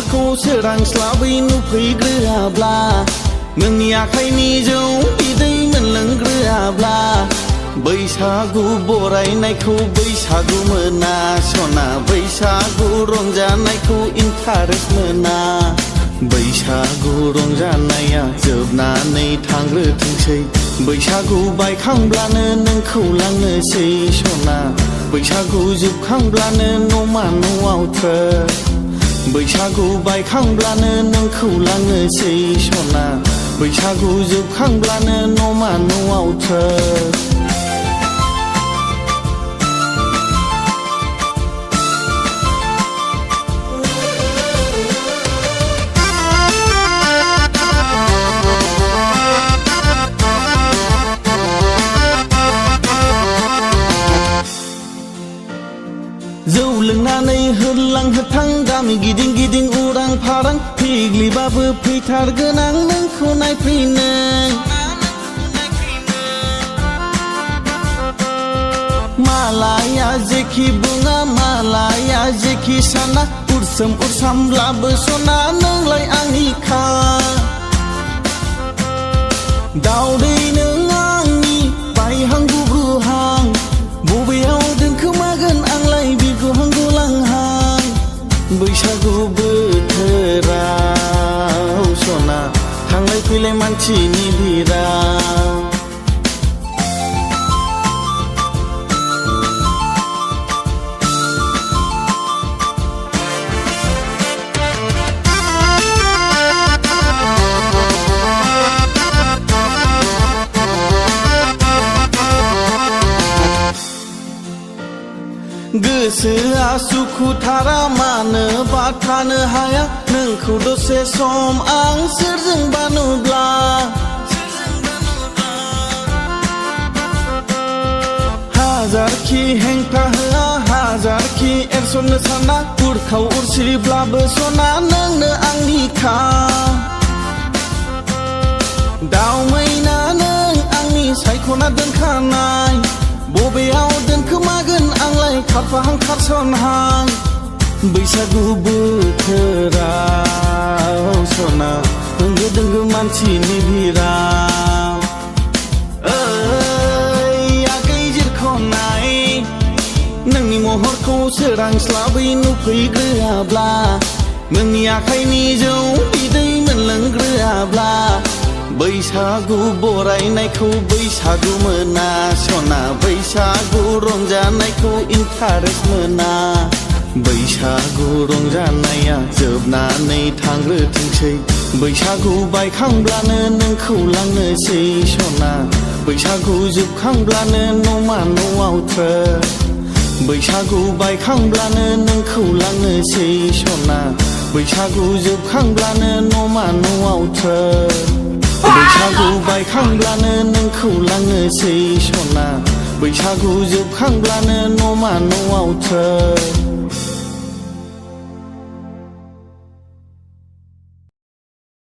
महरखौ सोरांस्लाबै नुफैग्रोआब्ला नोंनि आखाइनि जौ बिदै मोनलोंग्रोआब्ला बैसागु बरायनायखौ बैसागु मोना सना बैसागु रंजानायखौ इन्टारेस्ट मोना बैसागु रंजानाया जोबनानै थांग्रोथोंसै बैसागु बायखांब्लानो नोंखौ लांनोसै सना बैसागु जोबखांब्लानो न'मा न'आव थ्रोब बैसागु बायखांब्लानो नोंखौ लांनोसै सना बैसागु जोबखांब्लानो न'मा न'आव थ्रोब जौ लोंनानै होरलां होथां गामि गिदिं गिदिं उरां फारां फिग्लिबाबो फैथारगोन आं नोंखौ नायफैनो मालाया जेखि बुङा मालाया जेखि साना उरसोम उरसामब्लाबो सना नोंलाय आंनिखा दावदै नों आंनि बायहां गुबुहां बबेयाव दोनखोमागोन आंलाय बिरगौहां गलांहां बैसागु बोथोराव सना थांलाय फैलाय मानसिनि भिराव गोसोआ सुखुथारा मानोबा थानो हाया नोंखौ दसे सम आं सोरजोंबा नुब्ला हाजारखि हेंथा होआ हाजारखि एरसननो साना उरखाव उरसिब्लाबो सना नोंनो आंनिखा दाव मैना नों आंनि सायख'ना दोनखानाय बबेयाव दोनखोमागोन आंलाय खारफाहां खारसनहां बैसागु बोथोराव सना होंगो दोंगो मानसिनि भिराव ओइ आगै जिरख'नाय नोंनि महरखौ सोरांस्लाबै नुफैग्रोआब्ला नोंनि आखाइनि जौ बिदै मोनलोंग्रोआब्ला बैसागु बरायनायखौ बैसागु मोना सना बैसागु रंजानायखौ इन्टारेस्ट मोना बैसागु रंजानाया जोबनानै थांग्रोथोंसै बैसागु बायखांब्लानो नोंखौ लांनोसै सना बैसागु जोबखांब्लानो न'मा न'आव थ्रोब बैसागु बायखांब्लानो नोंखौ लांनोसै सना बैसागु जोबखांब्लानो न'मा न'आव थ्रोब बैसागु बायखांब्लानो नोंखौ लांनोसै सना बैसागु जोबखांब्लानो न'मा न'आव थ्रोब